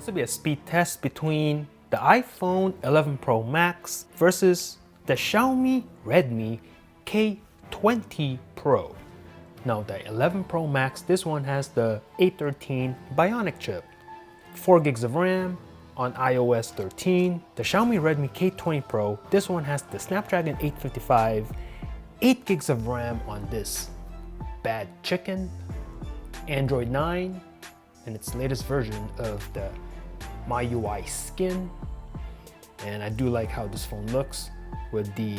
This will be a speed test between the iPhone 11 Pro Max versus the Xiaomi Redmi K20 Pro. Now the 11 Pro Max, this one has the A13 Bionic chip, 4 gigs of RAM on iOS 13. The Xiaomi Redmi K20 Pro, this one has the Snapdragon 855, 8 gigs of RAM on this bad chicken, Android 9, and its latest version of the MyUI skin. And I do like how this phone looks with the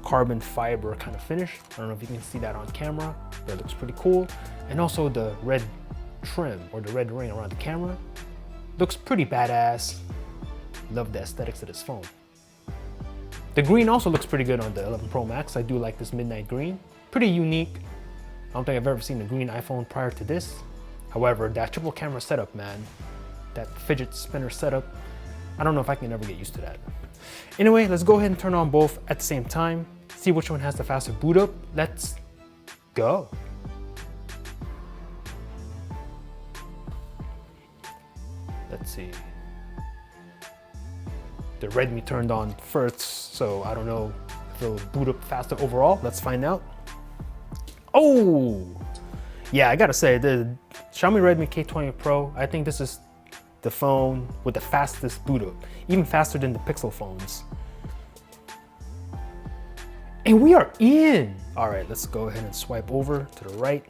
carbon fiber kind of finish. I don't know if you can see that on camera, but it looks pretty cool. And also the red trim or the red ring around the camera looks pretty badass. Love the aesthetics of this phone. The green also looks pretty good on the 11 Pro Max. I do like this midnight green, pretty unique. I don't think I've ever seen a green iPhone prior to this. However, that triple camera setup, man, that fidget spinner setup, I don't know if I can ever get used to that. Anyway, let's go ahead and turn on both at the same time, see which one has the faster boot up. Let's go. Let's see. The Redmi turned on first, so I don't know if it'll boot up faster overall. Let's find out. Oh, yeah, I gotta say, the Xiaomi Redmi K20 Pro, I think this is the phone with the fastest boot up, even faster than the Pixel phones. And we are in. All right, let's go ahead and swipe over to the right.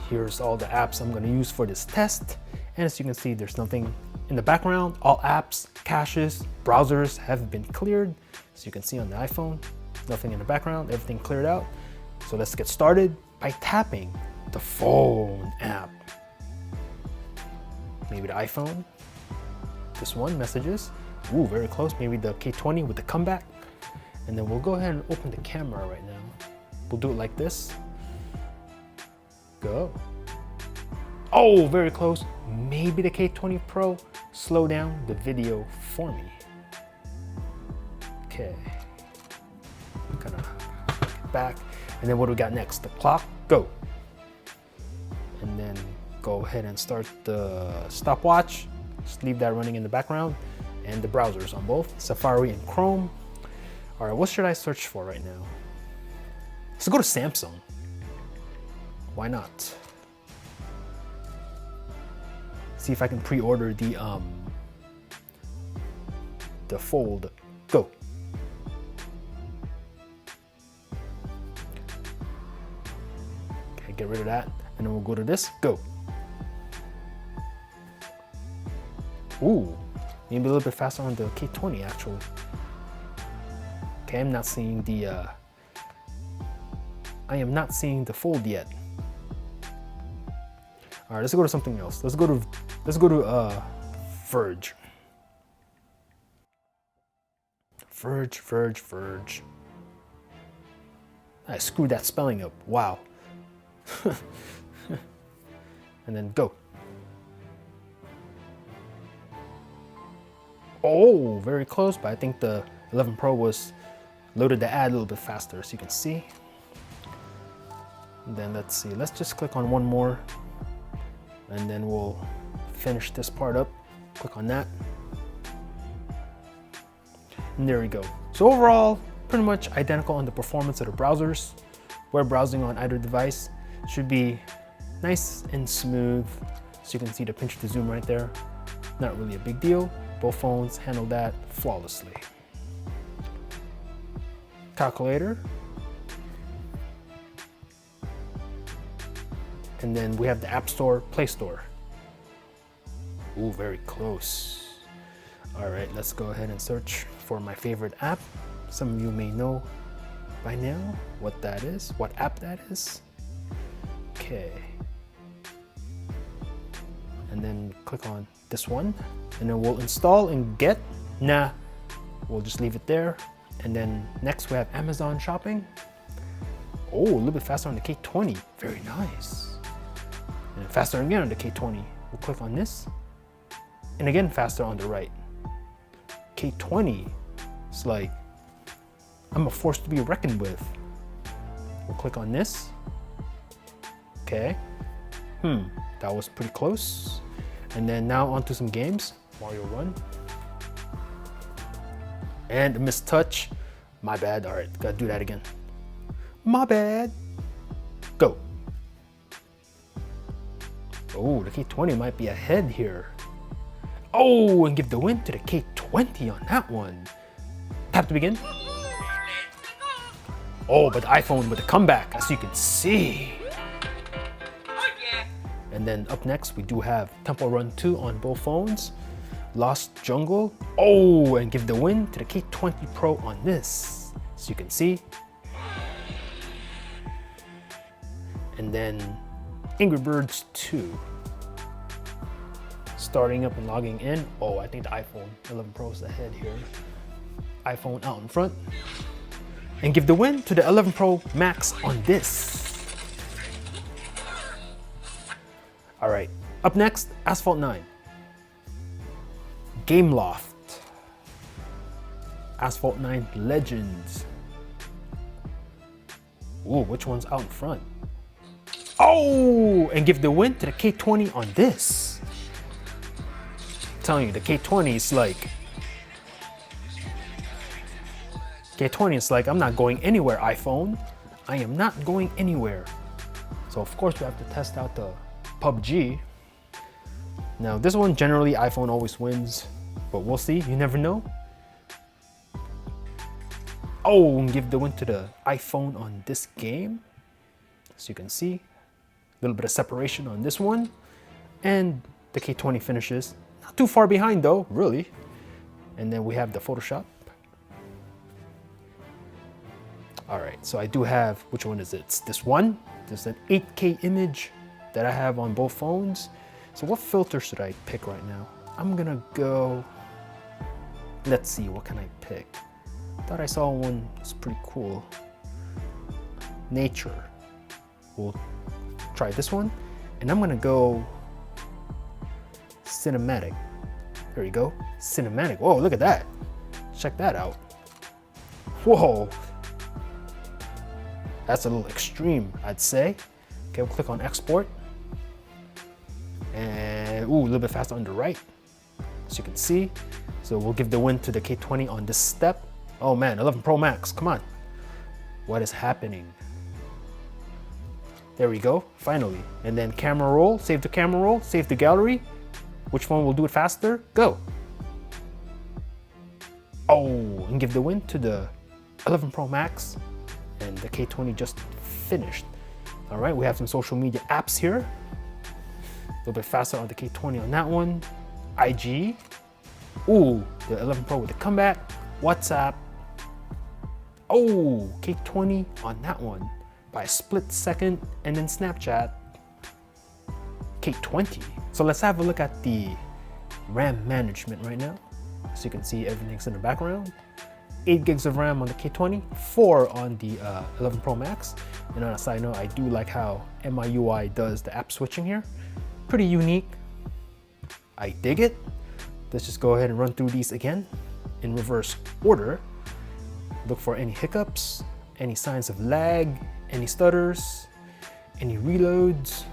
Here's all the apps I'm gonna use for this test. And as you can see, there's nothing in the background. All apps, caches, browsers have been cleared. As you can see on the iPhone, nothing in the background, everything cleared out. So let's get started by tapping the phone app. Maybe the iPhone, this one, messages. Ooh, very close, maybe the K20 with the comeback. And then we'll go ahead and open the camera right now. We'll do it like this. Go. Oh, very close. Maybe the K20 Pro, slow down the video for me. Okay. Kind of get back. And then what do we got next? The clock, go. And then go ahead and start the stopwatch. Just leave that running in the background. And the browsers on both, Safari and Chrome. All right, what should I search for right now? Let's go to Samsung. Why not? See if I can pre-order the Fold. Go. Okay, get rid of that. And then we'll go to this, go. Ooh, maybe a little bit faster on the K20 actually. Okay, I'm not seeing the, I am not seeing the Fold yet. All right, let's go to something else. Let's go to Verge. Verge. I screwed that spelling up, wow. And then go. Oh, very close, but I think the 11 Pro was loaded the ad a little bit faster, as you can see. And then let's see, let's just click on one more, and then we'll finish this part up. Click on that. And there we go. So overall, pretty much identical on the performance of the browsers. Web browsing on either device should be nice and smooth. So you can see the pinch to zoom right there. Not really a big deal. Both phones handle that flawlessly. Calculator. And then we have the App Store, Play Store. Ooh, very close. All right, let's go ahead and search for my favorite app. Some of you may know by now what that is, what app that is. Okay. And then click on this one, and then we'll install and get. Nah, we'll just leave it there. And then next we have Amazon Shopping. Oh, a little bit faster on the K20, very nice. And faster again on the K20. We'll click on this, and again faster on the right. K20, it's like, I'm a force to be reckoned with. We'll click on this. Okay. That was pretty close. And then now onto some games. Mario Run. And a missed touch. My bad. All right, gotta do that again. My bad. Go. Oh, the K20 might be ahead here. Oh, and give the win to the K20 on that one. Tap to begin. Oh, but the iPhone with a comeback, as you can see. And then up next, we do have Temple Run 2 on both phones. Lost Jungle. Oh, and give the win to the K20 Pro on this, as you can see. And then Angry Birds 2. Starting up and logging in. Oh, I think the iPhone 11 Pro is ahead here. iPhone out in front. And give the win to the 11 Pro Max on this. All right, up next, Asphalt 9. Gameloft. Asphalt 9 Legends. Ooh, which one's out in front? Oh, and give the win to the K20 on this. I'm telling you, the K20 is like, I'm not going anywhere, iPhone. I am not going anywhere. So of course we have to test out the PUBG. Now this one, generally iPhone always wins, but we'll see, you never know. Oh, and give the win to the iPhone on this game. As you can see, a little bit of separation on this one. And the K20 finishes. Not too far behind though, really. And then we have the Photoshop. All right, so I do have, which one is it? It's this one. There's an 8K image that I have on both phones. So what filter should I pick right now? I'm gonna go, let's see, what can I pick? Thought I saw one that's pretty cool. Nature. We'll try this one. And I'm gonna go cinematic. There you go, cinematic. Whoa, look at that. Check that out. Whoa. That's a little extreme, I'd say. Okay, we'll click on export. And ooh, a little bit faster on the right, as you can see. So we'll give the win to the K20 on this step. Oh man, 11 Pro Max, come on. What is happening? There we go, finally. And then camera roll, save the camera roll, save the gallery. Which one will do it faster? Go. Oh, and give the win to the 11 Pro Max. And the K20 just finished. All right, we have some social media apps here. A little bit faster on the K20 on that one. IG. Ooh, the 11 Pro with the comeback. WhatsApp. Oh, K20 on that one by a split second. And then Snapchat. K20. So let's have a look at the RAM management right now. As you can see, everything's in the background. 8 gigs of RAM on the K20, 4 on the 11 Pro Max. And on a side note, I do like how MIUI does the app switching here. Pretty unique. I dig it. Let's just go ahead and run through these again in reverse order. Look for any hiccups, any signs of lag, any stutters, any reloads.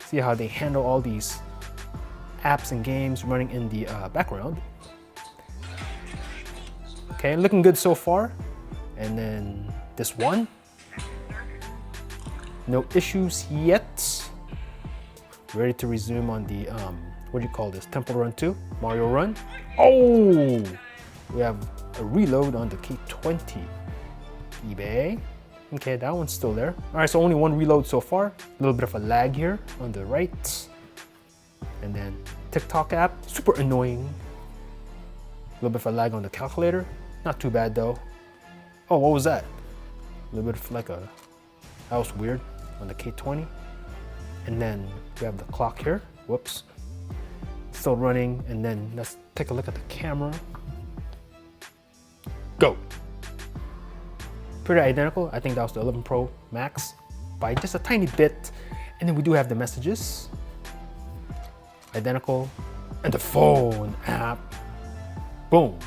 See how they handle all these apps and games running in the background. Okay, looking good so far. And then this one. No issues yet. Ready to resume on the, what do you call this? Temple Run 2, Mario Run. Oh, we have a reload on the K20. eBay. Okay, that one's still there. All right, so only one reload so far. A little bit of a lag here on the right. And then TikTok app, super annoying. A little bit of a lag on the calculator. Not too bad though. Oh, what was that? A little bit of like a, that was weird on the K20. And then we have the clock here. Whoops. Still running. And then let's take a look at the camera. Go. Pretty identical. I think that was the 11 Pro Max by just a tiny bit. And then we do have the messages. Identical. And the phone app. Boom.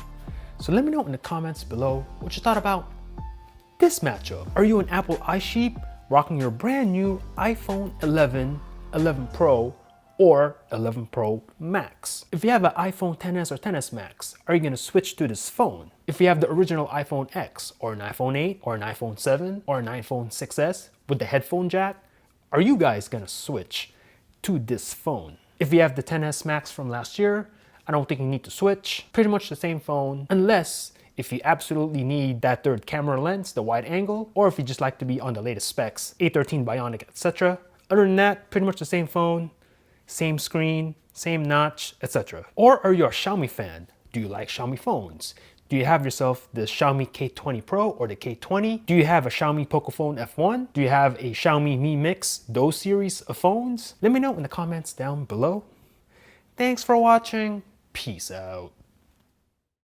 So let me know in the comments below what you thought about this matchup. Are you an Apple iSheep rocking your brand new iPhone 11 Pro or 11 Pro Max? If you have an iPhone XS or XS Max, are you going to switch to this phone? If you have the original iPhone X or an iPhone 8 or an iPhone 7 or an iPhone 6s with the headphone jack, are you guys going to switch to this phone? If you have the XS Max from last year, I don't think you need to switch. Pretty much the same phone, unless if you absolutely need that third camera lens, the wide angle, or if you just like to be on the latest specs, A13 Bionic, etc. Other than that, pretty much the same phone, same screen, same notch, etc. Or are you a Xiaomi fan? Do you like Xiaomi phones? Do you have yourself the Xiaomi K20 Pro or the K20? Do you have a Xiaomi Pocophone F1? Do you have a Xiaomi Mi Mix, those series of phones? Let me know in the comments down below. Thanks for watching. Peace out.